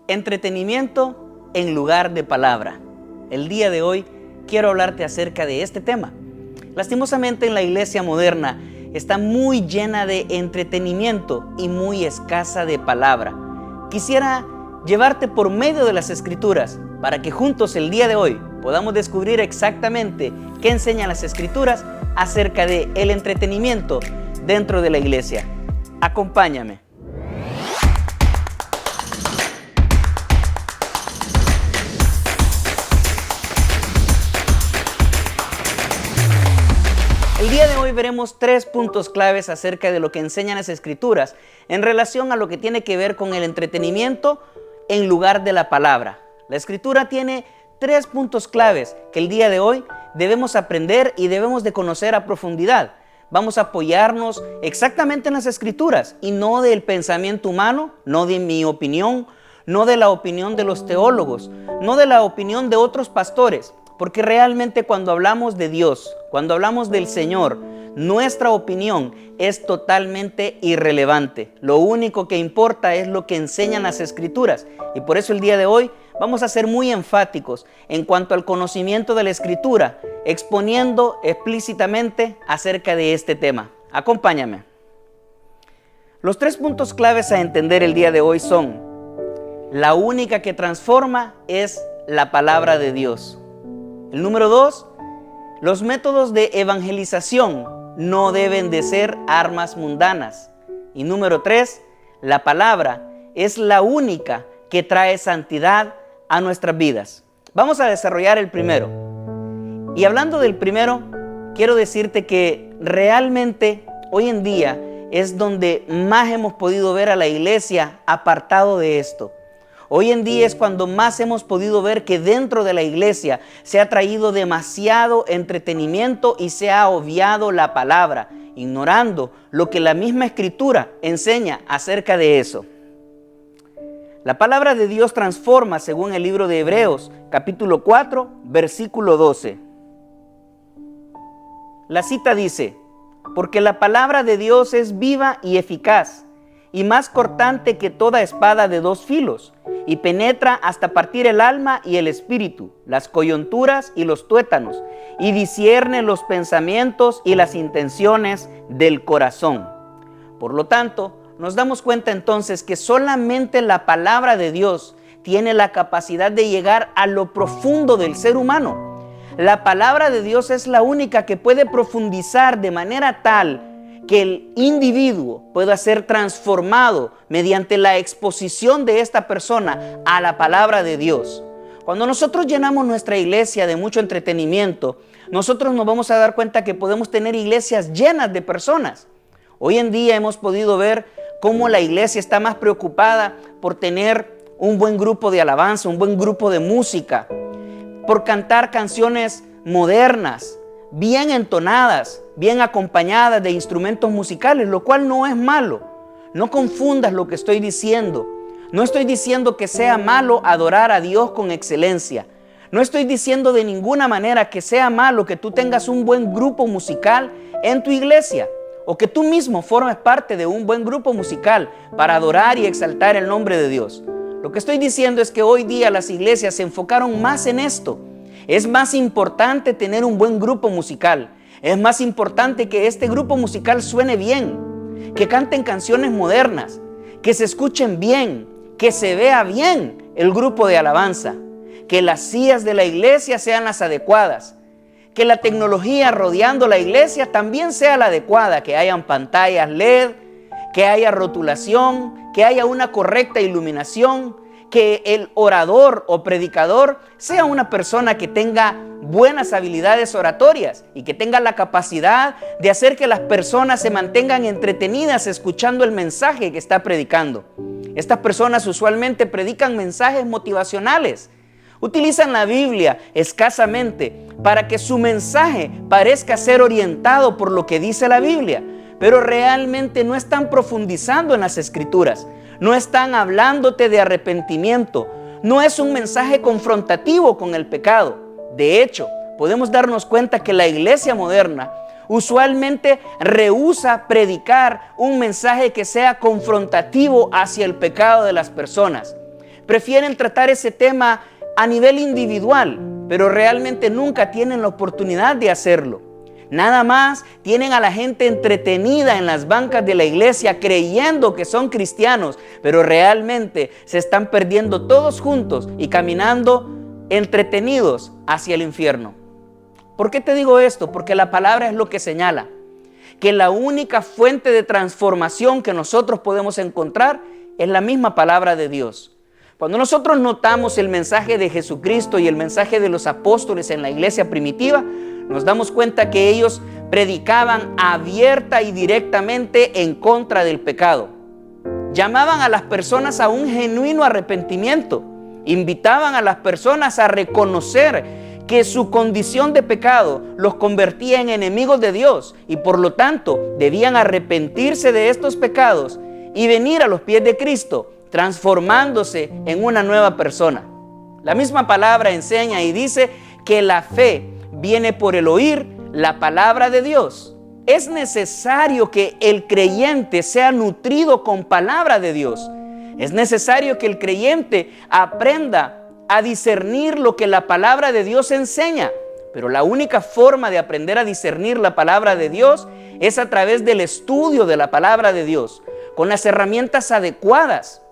Entretenimiento en lugar de palabra. El día de hoy quiero hablarte acerca de este tema. Lastimosamente en la iglesia moderna está muy llena de entretenimiento y muy escasa de palabra. Quisiera llevarte por medio de las Escrituras para que juntos el día de hoy podamos descubrir exactamente qué enseñan las Escrituras acerca de el entretenimiento dentro de la iglesia. Acompáñame. El día de hoy veremos 3 puntos claves acerca de lo que enseñan las Escrituras en relación a lo que tiene que ver con el entretenimiento en lugar de la palabra. La Escritura tiene 3 puntos claves que el día de hoy debemos aprender y debemos de conocer a profundidad. Vamos a apoyarnos exactamente en las Escrituras y no del pensamiento humano, no de mi opinión, no de la opinión de los teólogos, no de la opinión de otros pastores. Porque realmente cuando hablamos de Dios, cuando hablamos del Señor, nuestra opinión es totalmente irrelevante. Lo único que importa es lo que enseñan las Escrituras. Y por eso el día de hoy vamos a ser muy enfáticos en cuanto al conocimiento de la Escritura, exponiendo explícitamente acerca de este tema. Acompáñame. Los 3 puntos claves a entender el día de hoy son: la única que transforma es la palabra de Dios. El número 2, los métodos de evangelización no deben de ser armas mundanas. Y número 3, la palabra es la única que trae santidad a nuestras vidas. Vamos a desarrollar el primero. Y hablando del primero, quiero decirte que realmente hoy en día es donde más hemos podido ver a la iglesia apartado de esto. Hoy en día es cuando más hemos podido ver que dentro de la iglesia se ha traído demasiado entretenimiento y se ha obviado la palabra, ignorando lo que la misma Escritura enseña acerca de eso. La palabra de Dios transforma, según el libro de Hebreos, capítulo 4, versículo 12. La cita dice: porque la palabra de Dios es viva y eficaz, y más cortante que toda espada de 2 filos, y penetra hasta partir el alma y el espíritu, las coyunturas y los tuétanos, y discierne los pensamientos y las intenciones del corazón. Por lo tanto, nos damos cuenta entonces que solamente la palabra de Dios tiene la capacidad de llegar a lo profundo del ser humano. La palabra de Dios es la única que puede profundizar de manera tal que el individuo pueda ser transformado mediante la exposición de esta persona a la palabra de Dios. Cuando nosotros llenamos nuestra iglesia de mucho entretenimiento, nosotros nos vamos a dar cuenta que podemos tener iglesias llenas de personas. Hoy en día hemos podido ver cómo la iglesia está más preocupada por tener un buen grupo de alabanza, un buen grupo de música, por cantar canciones modernas, bien entonadas, bien acompañadas de instrumentos musicales, lo cual no es malo. No confundas lo que estoy diciendo. No estoy diciendo que sea malo adorar a Dios con excelencia. No estoy diciendo de ninguna manera que sea malo que tú tengas un buen grupo musical en tu iglesia o que tú mismo formes parte de un buen grupo musical para adorar y exaltar el nombre de Dios. Lo que estoy diciendo es que hoy día las iglesias se enfocaron más en esto. Es más importante tener un buen grupo musical. Es más importante que este grupo musical suene bien, que canten canciones modernas, que se escuchen bien, que se vea bien el grupo de alabanza, que las sillas de la iglesia sean las adecuadas, que la tecnología rodeando la iglesia también sea la adecuada, que hayan pantallas LED, que haya rotulación, que haya una correcta iluminación, que el orador o predicador sea una persona que tenga buenas habilidades oratorias y que tenga la capacidad de hacer que las personas se mantengan entretenidas escuchando el mensaje que está predicando. Estas personas usualmente predican mensajes motivacionales. Utilizan la Biblia escasamente para que su mensaje parezca ser orientado por lo que dice la Biblia, pero realmente no están profundizando en las Escrituras. No están hablándote de arrepentimiento. No es un mensaje confrontativo con el pecado. De hecho, podemos darnos cuenta que la iglesia moderna usualmente rehúsa predicar un mensaje que sea confrontativo hacia el pecado de las personas. prefieren tratar ese tema a nivel individual, pero realmente nunca tienen la oportunidad de hacerlo. Nada más tienen a la gente entretenida en las bancas de la iglesia creyendo que son cristianos, pero realmente se están perdiendo todos juntos y caminando entretenidos hacia el infierno. ¿Por qué te digo esto? Porque la palabra es lo que señala que la única fuente de transformación que nosotros podemos encontrar es la misma palabra de Dios. Cuando nosotros notamos el mensaje de Jesucristo y el mensaje de los apóstoles en la iglesia primitiva, nos damos cuenta que ellos predicaban abierta y directamente en contra del pecado. Llamaban a las personas a un genuino arrepentimiento. Invitaban a las personas a reconocer que su condición de pecado los convertía en enemigos de Dios y por lo tanto debían arrepentirse de estos pecados y venir a los pies de Cristo, transformándose en una nueva persona. La misma palabra enseña y dice que la fe viene por el oír la palabra de Dios. Es necesario que el creyente sea nutrido con palabra de Dios. Es necesario que el creyente aprenda a discernir lo que la palabra de Dios enseña. Pero la única forma de aprender a discernir la palabra de Dios es a través del estudio de la palabra de Dios, con las herramientas adecuadas.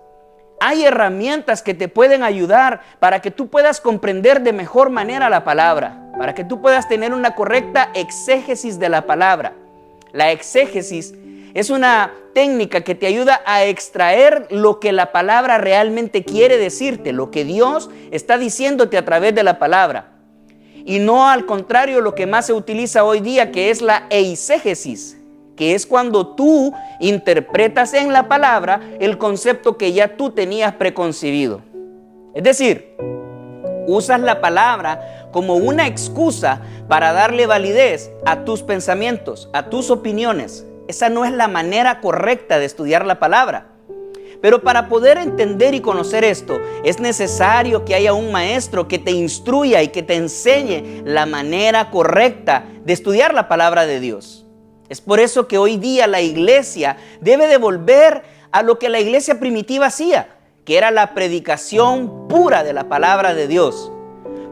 Hay herramientas que te pueden ayudar para que tú puedas comprender de mejor manera la palabra, para que tú puedas tener una correcta exégesis de la palabra. La exégesis es una técnica que te ayuda a extraer lo que la palabra realmente quiere decirte, lo que Dios está diciéndote a través de la palabra. Y no al contrario lo que más se utiliza hoy día, que es la eisegesis, que es cuando tú interpretas en la palabra el concepto que ya tú tenías preconcebido. Es decir, usas la palabra como una excusa para darle validez a tus pensamientos, a tus opiniones. Esa no es la manera correcta de estudiar la palabra. Pero para poder entender y conocer esto, es necesario que haya un maestro que te instruya y que te enseñe la manera correcta de estudiar la palabra de Dios. Es por eso que hoy día la iglesia debe de volver a lo que la iglesia primitiva hacía, que era la predicación pura de la palabra de Dios.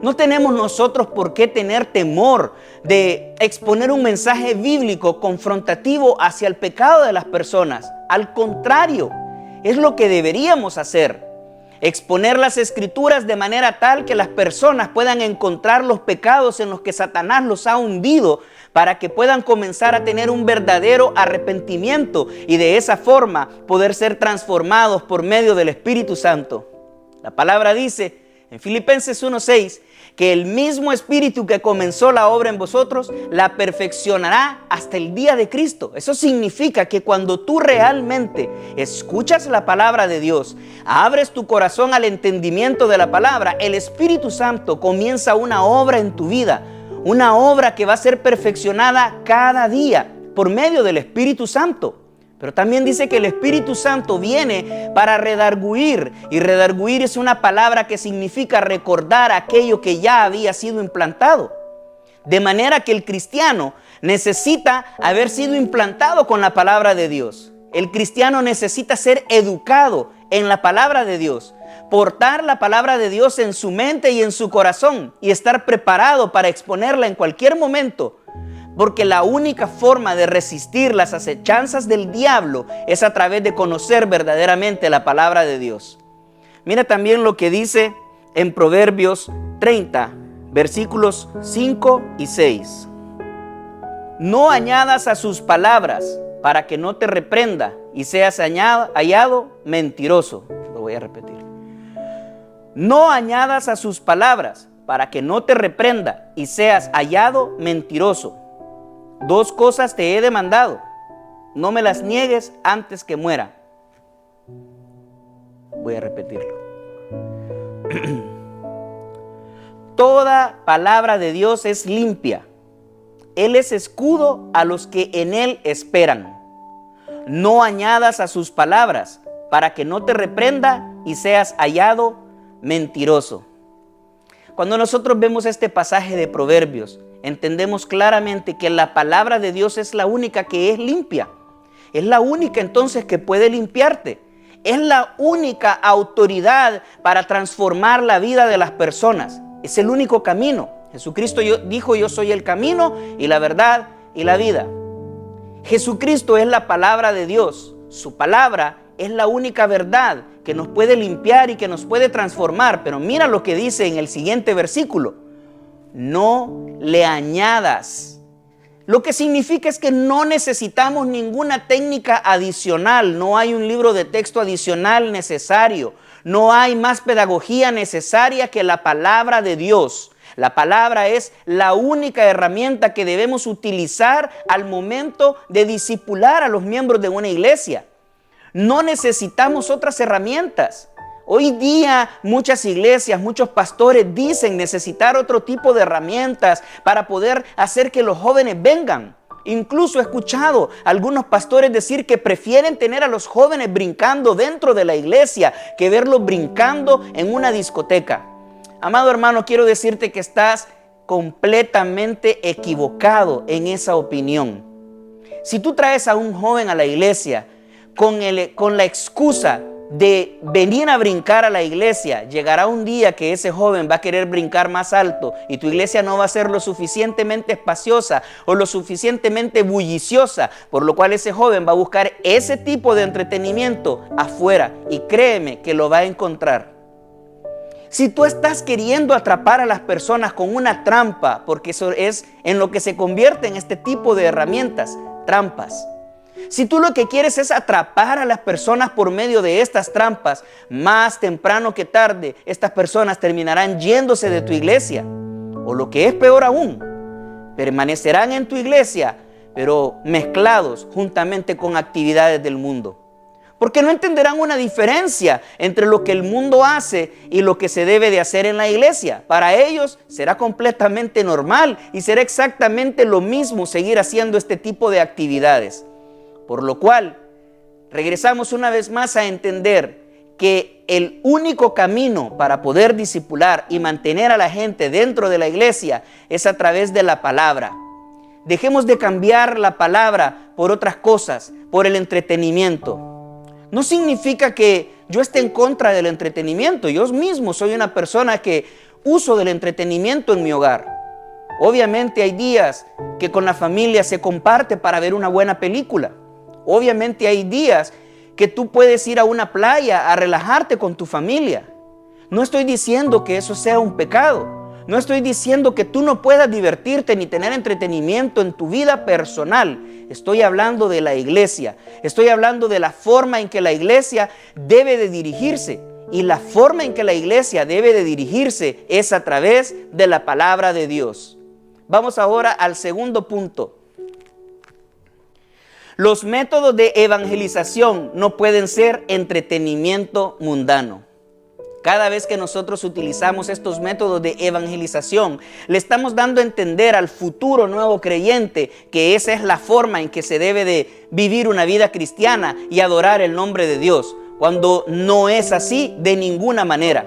No tenemos nosotros por qué tener temor de exponer un mensaje bíblico confrontativo hacia el pecado de las personas. Al contrario, es lo que deberíamos hacer. Exponer las escrituras de manera tal que las personas puedan encontrar los pecados en los que Satanás los ha hundido para que puedan comenzar a tener un verdadero arrepentimiento y de esa forma poder ser transformados por medio del Espíritu Santo. La palabra dice en Filipenses 1:6 que el mismo Espíritu que comenzó la obra en vosotros la perfeccionará hasta el día de Cristo. Eso significa que cuando tú realmente escuchas la palabra de Dios, abres tu corazón al entendimiento de la palabra, el Espíritu Santo comienza una obra en tu vida, una obra que va a ser perfeccionada cada día por medio del Espíritu Santo. Pero también dice que el Espíritu Santo viene para redarguir, y redarguir es una palabra que significa recordar aquello que ya había sido implantado. De manera que el cristiano necesita haber sido implantado con la palabra de Dios. El cristiano necesita ser educado en la palabra de Dios, portar la palabra de Dios en su mente y en su corazón y estar preparado para exponerla en cualquier momento. Porque la única forma de resistir las acechanzas del diablo es a través de conocer verdaderamente la palabra de Dios. Mira también lo que dice en Proverbios 30, versículos 5 y 6. No añadas a sus palabras para que no te reprenda y seas hallado mentiroso. Lo voy a repetir. No añadas a sus palabras para que no te reprenda y seas hallado mentiroso. 2 cosas te he demandado, no me las niegues antes que muera. Voy a repetirlo. Toda palabra de Dios es limpia. Él es escudo a los que en Él esperan. No añadas a sus palabras para que no te reprenda y seas hallado mentiroso. Cuando nosotros vemos este pasaje de Proverbios, entendemos claramente que la palabra de Dios es la única que es limpia. Es la única entonces que puede limpiarte. es la única autoridad para transformar la vida de las personas. Es el único camino. Jesucristo dijo: yo soy el camino y la verdad y la vida. Jesucristo es la palabra de Dios. Su palabra es la única verdad que nos puede limpiar y que nos puede transformar. Pero mira lo que dice en el siguiente versículo: no le añadas. Lo que significa es que no necesitamos ninguna técnica adicional. No hay un libro de texto adicional necesario. No hay más pedagogía necesaria que la palabra de Dios. La palabra es la única herramienta que debemos utilizar al momento de discipular a los miembros de una iglesia. No necesitamos otras herramientas. Hoy día muchas iglesias, muchos pastores dicen necesitar otro tipo de herramientas para poder hacer que los jóvenes vengan. Incluso he escuchado a algunos pastores decir que prefieren tener a los jóvenes brincando dentro de la iglesia que verlos brincando en una discoteca. Amado hermano, quiero decirte que estás completamente equivocado en esa opinión. Si tú traes a un joven a la iglesia con la excusa de venir a brincar a la iglesia, llegará un día que ese joven va a querer brincar más alto y tu iglesia no va a ser lo suficientemente espaciosa o lo suficientemente bulliciosa, por lo cual ese joven va a buscar ese tipo de entretenimiento afuera, y créeme que lo va a encontrar. Si tú estás queriendo atrapar a las personas con una trampa, porque eso es en lo que se convierte en este tipo de herramientas, trampas. Si tú lo que quieres es atrapar a las personas por medio de estas trampas, más temprano que tarde, estas personas terminarán yéndose de tu iglesia. O lo que es peor aún, permanecerán en tu iglesia, pero mezclados juntamente con actividades del mundo. Porque no entenderán una diferencia entre lo que el mundo hace y lo que se debe de hacer en la iglesia. Para ellos será completamente normal y será exactamente lo mismo seguir haciendo este tipo de actividades. Por lo cual, regresamos una vez más a entender que el único camino para poder discipular y mantener a la gente dentro de la iglesia es a través de la palabra. Dejemos de cambiar la palabra por otras cosas, por el entretenimiento. No significa que yo esté en contra del entretenimiento. Yo mismo soy una persona que uso del entretenimiento en mi hogar. Obviamente hay días que con la familia se comparte para ver una buena película. Obviamente hay días que tú puedes ir a una playa a relajarte con tu familia. No estoy diciendo que eso sea un pecado. No estoy diciendo que tú no puedas divertirte ni tener entretenimiento en tu vida personal. Estoy hablando de la iglesia. Estoy hablando de la forma en que la iglesia debe de dirigirse. Y la forma en que la iglesia debe de dirigirse es a través de la palabra de Dios. Vamos ahora al segundo punto. Los métodos de evangelización no pueden ser entretenimiento mundano. Cada vez que nosotros utilizamos estos métodos de evangelización, le estamos dando a entender al futuro nuevo creyente que esa es la forma en que se debe de vivir una vida cristiana y adorar el nombre de Dios, cuando no es así de ninguna manera.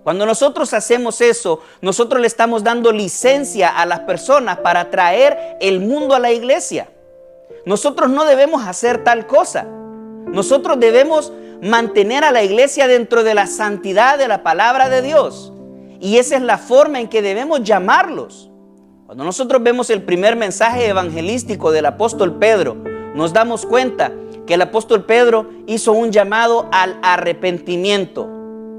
Cuando nosotros hacemos eso, nosotros le estamos dando licencia a las personas para traer el mundo a la iglesia. Nosotros no debemos hacer tal cosa. Nosotros debemos mantener a la iglesia dentro de la santidad de la palabra de Dios. Y esa es la forma en que debemos llamarlos. Cuando nosotros vemos el primer mensaje evangelístico del apóstol Pedro, nos damos cuenta que el apóstol Pedro hizo un llamado al arrepentimiento.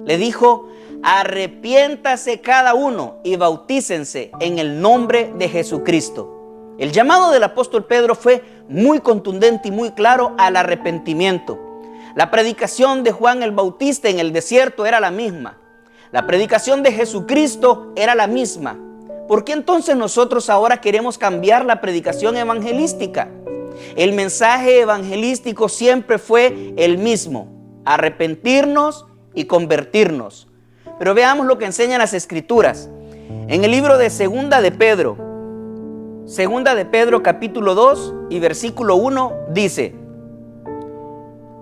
Le dijo: arrepiéntase cada uno y bautícense en el nombre de Jesucristo. El llamado del apóstol Pedro fue muy contundente y muy claro al arrepentimiento. La predicación de Juan el Bautista en el desierto era la misma. La predicación de Jesucristo era la misma. ¿Por qué entonces nosotros ahora queremos cambiar la predicación evangelística? El mensaje evangelístico siempre fue el mismo: arrepentirnos y convertirnos. Pero veamos lo que enseñan las Escrituras. En el libro de Segunda de Pedro capítulo 2 y versículo 1 dice: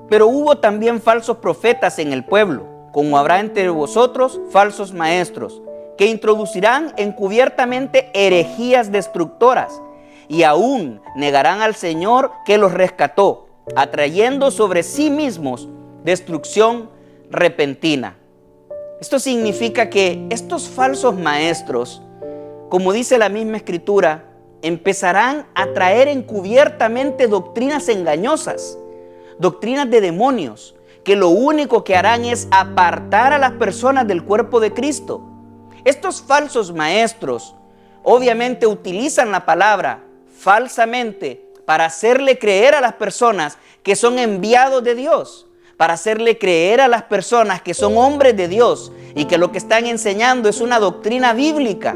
pero hubo también falsos profetas en el pueblo, como habrá entre vosotros falsos maestros, que introducirán encubiertamente herejías destructoras, y aún negarán al Señor que los rescató, atrayendo sobre sí mismos destrucción repentina. Esto significa que estos falsos maestros, como dice la misma Escritura, empezarán a traer encubiertamente doctrinas engañosas, doctrinas de demonios, que lo único que harán es apartar a las personas del cuerpo de Cristo. Estos falsos maestros obviamente utilizan la palabra falsamente para hacerle creer a las personas que son enviados de Dios, para hacerle creer a las personas que son hombres de Dios y que lo que están enseñando es una doctrina bíblica.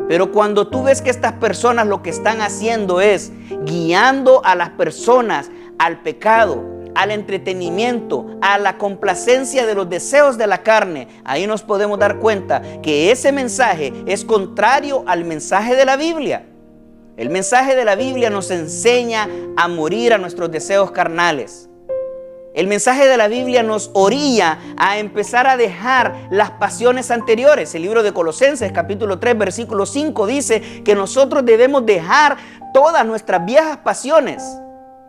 Pero cuando tú ves que estas personas lo que están haciendo es guiando a las personas al pecado, al entretenimiento, a la complacencia de los deseos de la carne, ahí nos podemos dar cuenta que ese mensaje es contrario al mensaje de la Biblia. El mensaje de la Biblia nos enseña a morir a nuestros deseos carnales. El mensaje de la Biblia nos orilla a empezar a dejar las pasiones anteriores. El libro de Colosenses, capítulo 3, versículo 5, dice que nosotros debemos dejar todas nuestras viejas pasiones,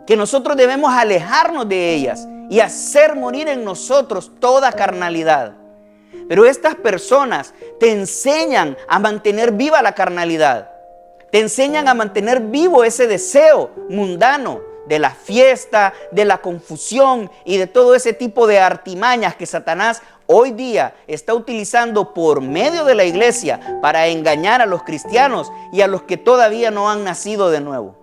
que nosotros debemos alejarnos de ellas y hacer morir en nosotros toda carnalidad. Pero estas personas te enseñan a mantener viva la carnalidad, te enseñan a mantener vivo ese deseo mundano, de la fiesta, de la confusión y de todo ese tipo de artimañas que Satanás hoy día está utilizando por medio de la iglesia para engañar a los cristianos y a los que todavía no han nacido de nuevo.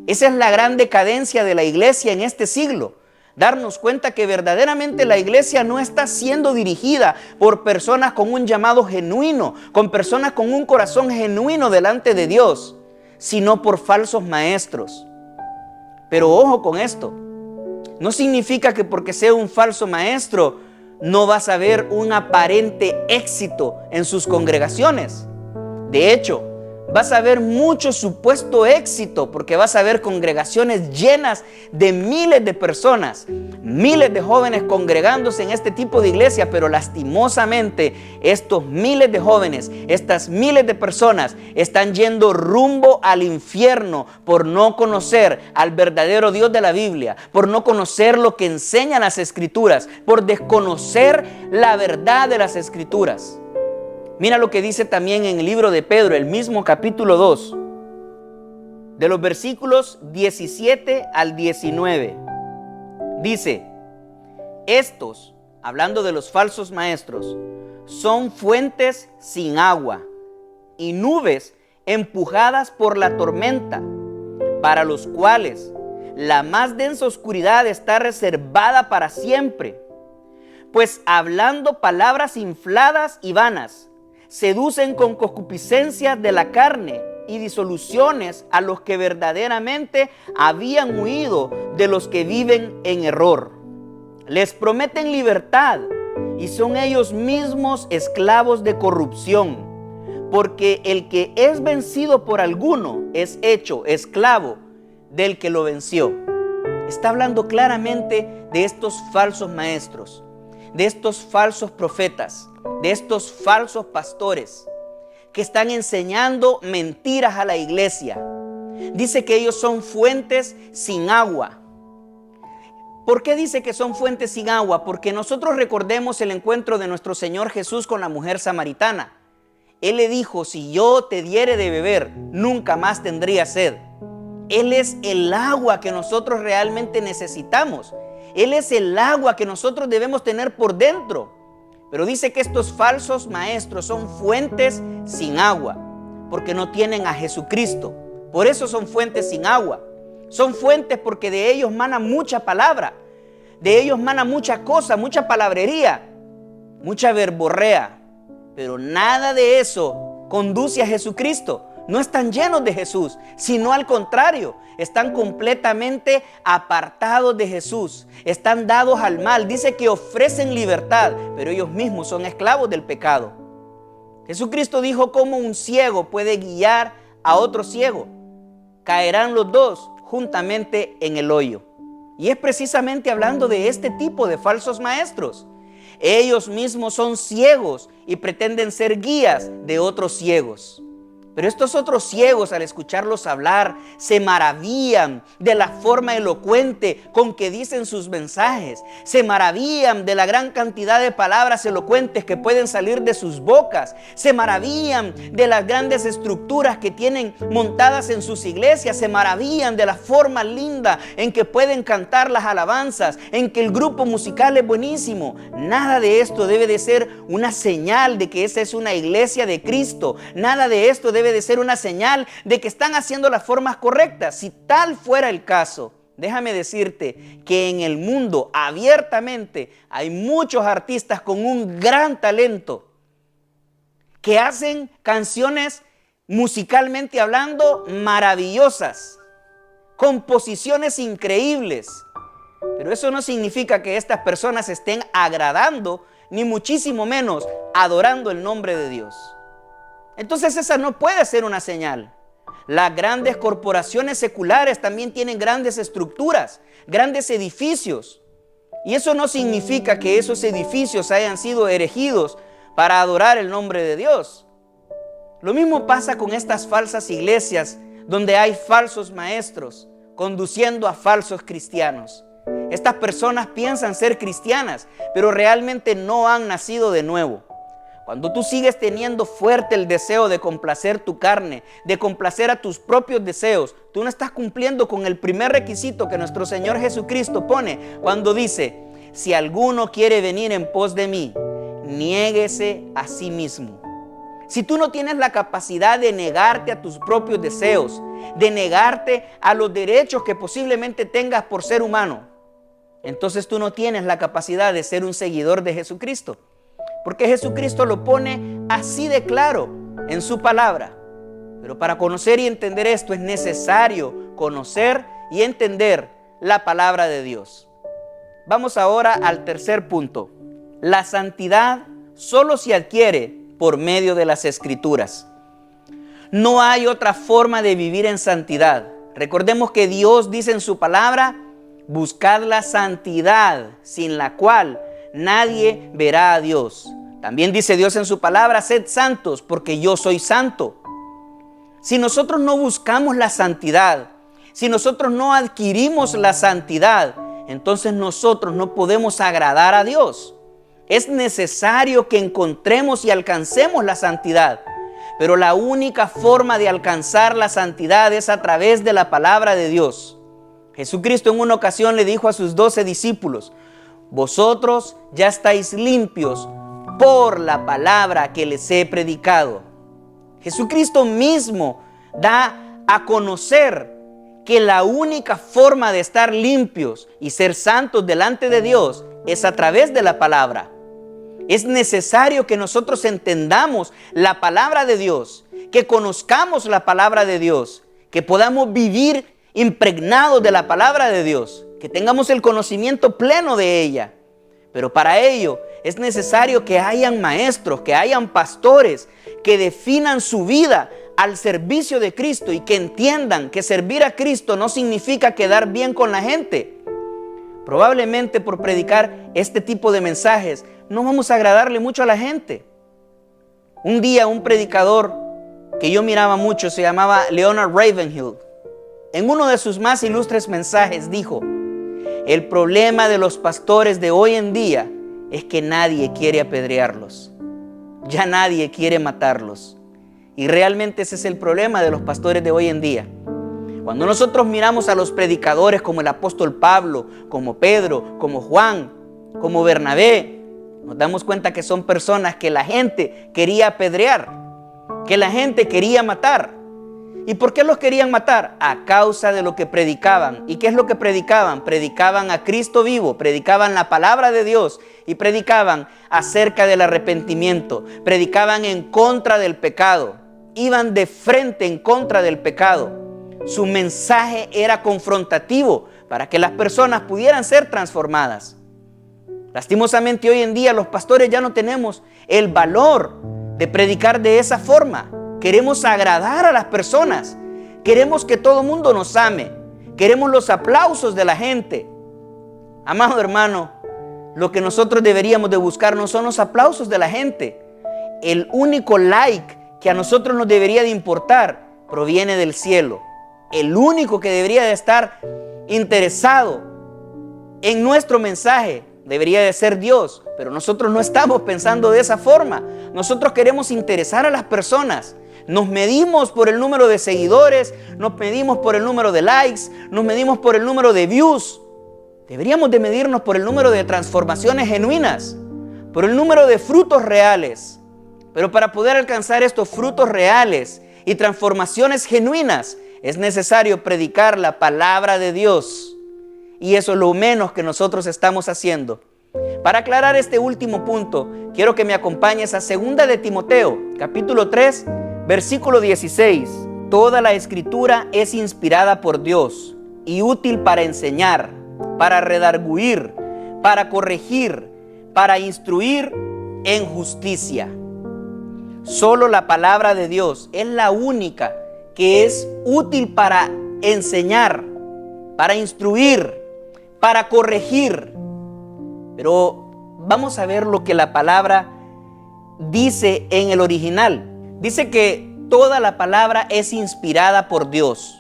Esa es la gran decadencia de la iglesia en este siglo. Darnos cuenta que verdaderamente la iglesia no está siendo dirigida por personas con un llamado genuino, con personas con un corazón genuino delante de Dios, sino por falsos maestros. Pero ojo con esto, no significa que porque sea un falso maestro no vas a ver un aparente éxito en sus congregaciones. De hecho, vas a ver mucho supuesto éxito porque vas a ver congregaciones llenas de miles de personas, miles de jóvenes congregándose en este tipo de iglesia, pero lastimosamente estos miles de jóvenes, estas miles de personas están yendo rumbo al infierno por no conocer al verdadero Dios de la Biblia, por no conocer lo que enseñan las Escrituras, por desconocer la verdad de las Escrituras. Mira lo que dice también en el libro de Pedro, el mismo capítulo 2, de los versículos 17 al 19. Dice, estos, hablando de los falsos maestros, son fuentes sin agua y nubes empujadas por la tormenta, para los cuales la más densa oscuridad está reservada para siempre. Pues hablando palabras infladas y vanas, seducen con concupiscencia de la carne y disoluciones a los que verdaderamente habían huido de los que viven en error. Les prometen libertad y son ellos mismos esclavos de corrupción, porque el que es vencido por alguno es hecho esclavo del que lo venció. Está hablando claramente de estos falsos maestros, de estos falsos profetas, de estos falsos pastores que están enseñando mentiras a la iglesia. Dice que ellos son fuentes sin agua. ¿Por qué dice que son fuentes sin agua? Porque nosotros recordemos el encuentro de nuestro Señor Jesús con la mujer samaritana. Él le dijo, si yo te diere de beber, nunca más tendrías sed. Él es el agua que nosotros realmente necesitamos. Él es el agua que nosotros debemos tener por dentro. Pero dice que estos falsos maestros son fuentes sin agua, porque no tienen a Jesucristo. Por eso son fuentes sin agua. Son fuentes porque de ellos mana mucha palabra, de ellos mana mucha cosa, mucha palabrería, mucha verborrea. Pero nada de eso conduce a Jesucristo. No están llenos de Jesús, sino al contrario, están completamente apartados de Jesús, están dados al mal. Dice que ofrecen libertad, pero ellos mismos son esclavos del pecado. Jesucristo dijo cómo un ciego puede guiar a otro ciego. Caerán los dos juntamente en el hoyo. Y es precisamente hablando de este tipo de falsos maestros. Ellos mismos son ciegos y pretenden ser guías de otros ciegos. Pero estos otros ciegos, al escucharlos hablar, se maravillan de la forma elocuente con que dicen sus mensajes. Se maravillan de la gran cantidad de palabras elocuentes que pueden salir de sus bocas. Se maravillan de las grandes estructuras que tienen montadas en sus iglesias. Se maravillan de la forma linda en que pueden cantar las alabanzas, en que el grupo musical es buenísimo. Nada de esto debe de ser una señal de que esa es una iglesia de Cristo. Nada de esto debe de ser una señal de que están haciendo las formas correctas. Si tal fuera el caso, déjame decirte que en el mundo abiertamente hay muchos artistas con un gran talento que hacen canciones musicalmente hablando maravillosas, composiciones increíbles. Pero eso no significa que estas personas estén agradando, ni muchísimo menos adorando el nombre de Dios. Entonces esa no puede ser una señal. Las grandes corporaciones seculares también tienen grandes estructuras, grandes edificios. Y eso no significa que esos edificios hayan sido erigidos para adorar el nombre de Dios. Lo mismo pasa con estas falsas iglesias donde hay falsos maestros conduciendo a falsos cristianos. Estas personas piensan ser cristianas, pero realmente no han nacido de nuevo. Cuando tú sigues teniendo fuerte el deseo de complacer tu carne, de complacer a tus propios deseos, tú no estás cumpliendo con el primer requisito que nuestro Señor Jesucristo pone cuando dice: si alguno quiere venir en pos de mí, niéguese a sí mismo. Si tú no tienes la capacidad de negarte a tus propios deseos, de negarte a los derechos que posiblemente tengas por ser humano, entonces tú no tienes la capacidad de ser un seguidor de Jesucristo. Porque Jesucristo lo pone así de claro en su palabra. Pero para conocer y entender esto es necesario conocer y entender la palabra de Dios. Vamos ahora al tercer punto. La santidad solo se adquiere por medio de las Escrituras. No hay otra forma de vivir en santidad. Recordemos que Dios dice en su palabra: buscad la santidad, sin la cual nadie verá a Dios. También dice Dios en su palabra: sed santos, porque yo soy santo. Si nosotros no buscamos la santidad, si nosotros no adquirimos la santidad, entonces nosotros no podemos agradar a Dios. Es necesario que encontremos y alcancemos la santidad, pero la única forma de alcanzar la santidad es a través de la palabra de Dios. Jesucristo en una ocasión le dijo a sus 12 discípulos: vosotros ya estáis limpios por la palabra que les he predicado. Jesucristo mismo da a conocer que la única forma de estar limpios y ser santos delante de Dios es a través de la palabra. Es necesario que nosotros entendamos la palabra de Dios, que conozcamos la palabra de Dios, que podamos vivir impregnados de la palabra de Dios, que tengamos el conocimiento pleno de ella. Pero para ello es necesario que hayan maestros, que hayan pastores, que definan su vida al servicio de Cristo y que entiendan que servir a Cristo no significa quedar bien con la gente. Probablemente por predicar este tipo de mensajes no vamos a agradarle mucho a la gente. Un día un predicador que yo miraba mucho se llamaba Leonard Ravenhill. En uno de sus más ilustres mensajes dijo: el problema de los pastores de hoy en día es que nadie quiere apedrearlos. Ya nadie quiere matarlos. Y realmente ese es el problema de los pastores de hoy en día. Cuando nosotros miramos a los predicadores como el apóstol Pablo, como Pedro, como Juan, como Bernabé, nos damos cuenta que son personas que la gente quería apedrear, que la gente quería matar. ¿Y por qué los querían matar? A causa de lo que predicaban. ¿Y qué es lo que predicaban? Predicaban a Cristo vivo, predicaban la palabra de Dios y predicaban acerca del arrepentimiento, predicaban en contra del pecado, iban de frente en contra del pecado. Su mensaje era confrontativo para que las personas pudieran ser transformadas. Lastimosamente hoy en día los pastores ya no tenemos el valor de predicar de esa forma. Queremos agradar a las personas. Queremos que todo el mundo nos ame. Queremos los aplausos de la gente. Amado hermano, lo que nosotros deberíamos de buscar no son los aplausos de la gente. El único like que a nosotros nos debería de importar proviene del cielo. El único que debería de estar interesado en nuestro mensaje debería de ser Dios, pero nosotros no estamos pensando de esa forma. Nosotros queremos interesar a las personas. Nos medimos por el número de seguidores, nos medimos por el número de likes, nos medimos por el número de views. Deberíamos de medirnos por el número de transformaciones genuinas, por el número de frutos reales. Pero para poder alcanzar estos frutos reales y transformaciones genuinas, es necesario predicar la palabra de Dios. Y eso es lo menos que nosotros estamos haciendo. Para aclarar este último punto, quiero que me acompañes a 2 de Timoteo, capítulo 3, versículo 16. Toda la escritura es inspirada por Dios y útil para enseñar, para redarguir, para corregir, para instruir en justicia. Solo la palabra de Dios es la única que es útil para enseñar, para instruir, para corregir. Pero vamos a ver lo que la palabra dice en el original. Dice que toda la palabra es inspirada por Dios.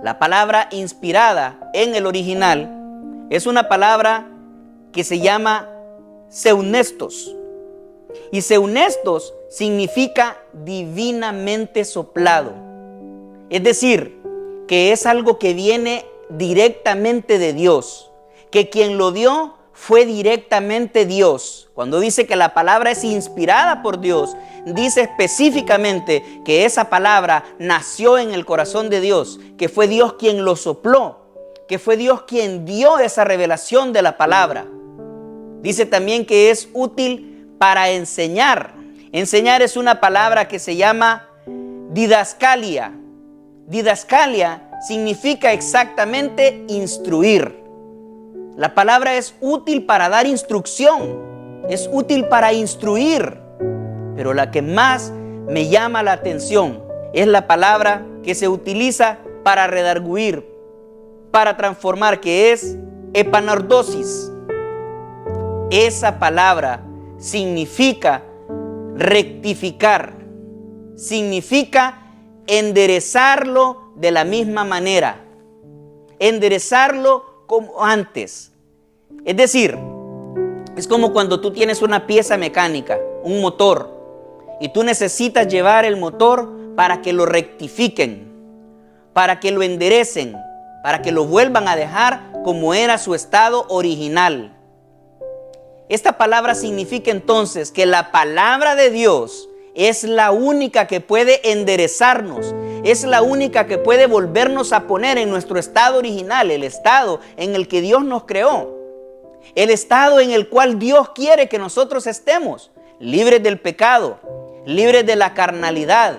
La palabra inspirada en el original es una palabra que se llama seunestos. Y seunestos significa divinamente soplado. Es decir, que es algo que viene directamente de Dios, que quien lo dio fue directamente Dios. Cuando dice que la palabra es inspirada por Dios, dice específicamente que esa palabra nació en el corazón de Dios, que fue Dios quien lo sopló, que fue Dios quien dio esa revelación de la palabra. Dice también que es útil para enseñar. Enseñar es una palabra que se llama didascalia. Didascalia significa exactamente instruir. La palabra es útil para dar instrucción, es útil para instruir, pero la que más me llama la atención es la palabra que se utiliza para redarguir, para transformar, que es epanardosis. Esa palabra significa rectificar, significa enderezarlo de la misma manera, enderezarlo como antes. Es decir, es como cuando tú tienes una pieza mecánica, un motor, y tú necesitas llevar el motor para que lo rectifiquen, para que lo enderecen, para que lo vuelvan a dejar como era su estado original. Esta palabra significa entonces que la palabra de Dios es la única que puede enderezarnos, es la única que puede volvernos a poner en nuestro estado original, el estado en el que Dios nos creó, el estado en el cual Dios quiere que nosotros estemos, libres del pecado, libres de la carnalidad,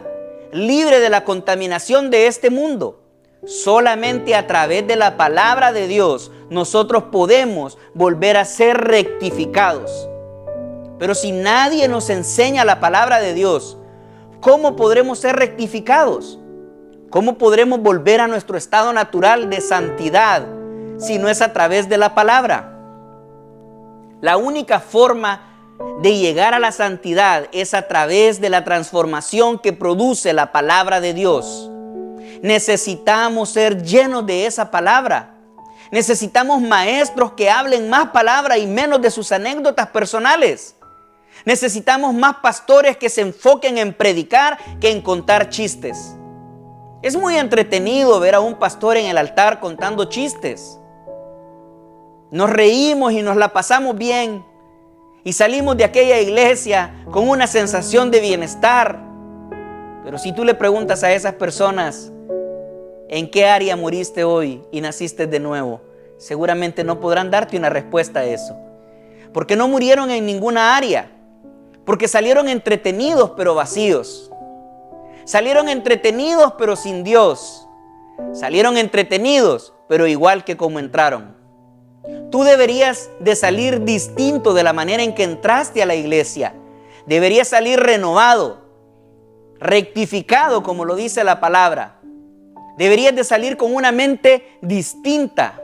libres de la contaminación de este mundo. Solamente a través de la palabra de Dios nosotros podemos volver a ser rectificados. Pero si nadie nos enseña la palabra de Dios, ¿cómo podremos ser rectificados? ¿Cómo podremos volver a nuestro estado natural de santidad si no es a través de la palabra? La única forma de llegar a la santidad es a través de la transformación que produce la palabra de Dios. Necesitamos ser llenos de esa palabra. Necesitamos maestros que hablen más palabra y menos de sus anécdotas personales. Necesitamos más pastores que se enfoquen en predicar que en contar chistes. Es muy entretenido ver a un pastor en el altar contando chistes. Nos reímos y nos la pasamos bien y salimos de aquella iglesia con una sensación de bienestar. Pero si tú le preguntas a esas personas, ¿en qué área moriste hoy y naciste de nuevo? Seguramente no podrán darte una respuesta a eso. Porque no murieron en ninguna área. Porque salieron entretenidos pero vacíos. Salieron entretenidos pero sin Dios. Salieron entretenidos pero igual que como entraron. Tú deberías de salir distinto de la manera en que entraste a la iglesia. Deberías salir renovado, rectificado, como lo dice la palabra. Deberías de salir con una mente distinta,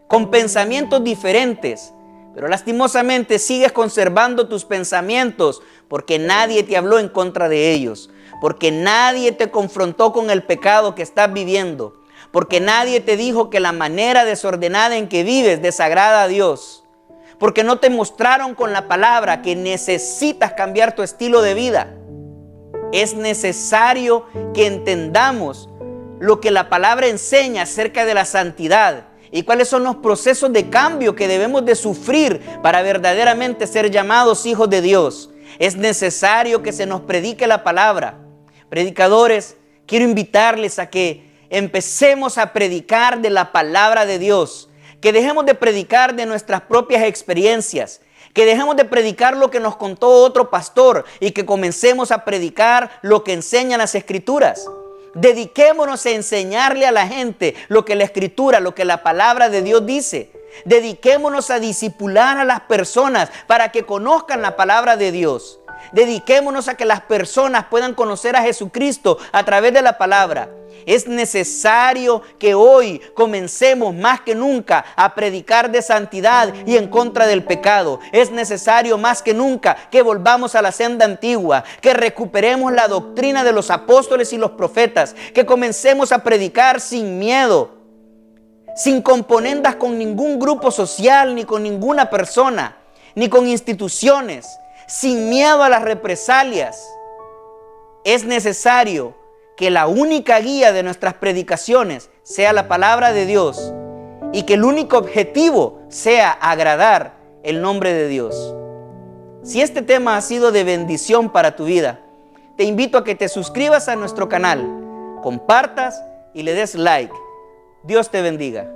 con pensamientos diferentes, pero lastimosamente sigues conservando tus pensamientos porque nadie te habló en contra de ellos, porque nadie te confrontó con el pecado que estás viviendo, porque nadie te dijo que la manera desordenada en que vives desagrada a Dios, porque no te mostraron con la palabra que necesitas cambiar tu estilo de vida. Es necesario que entendamos lo que la palabra enseña acerca de la santidad y cuáles son los procesos de cambio que debemos de sufrir para verdaderamente ser llamados hijos de Dios. Es necesario que se nos predique la palabra. Predicadores, quiero invitarles a que empecemos a predicar de la palabra de Dios, que dejemos de predicar de nuestras propias experiencias, que dejemos de predicar lo que nos contó otro pastor y que comencemos a predicar lo que enseñan las Escrituras. Dediquémonos a enseñarle a la gente lo que la Escritura, lo que la palabra de Dios dice. Dediquémonos a discipular a las personas para que conozcan la palabra de Dios. Dediquémonos a que las personas puedan conocer a Jesucristo a través de la palabra. Es necesario que hoy comencemos más que nunca a predicar de santidad y en contra del pecado. Es necesario más que nunca que volvamos a la senda antigua, que recuperemos la doctrina de los apóstoles y los profetas, que comencemos a predicar sin miedo, sin componendas con ningún grupo social, ni con ninguna persona, ni con instituciones, sin miedo a las represalias. Es necesario que la única guía de nuestras predicaciones sea la palabra de Dios y que el único objetivo sea agradar el nombre de Dios. Si este tema ha sido de bendición para tu vida, te invito a que te suscribas a nuestro canal, compartas y le des like. Dios te bendiga.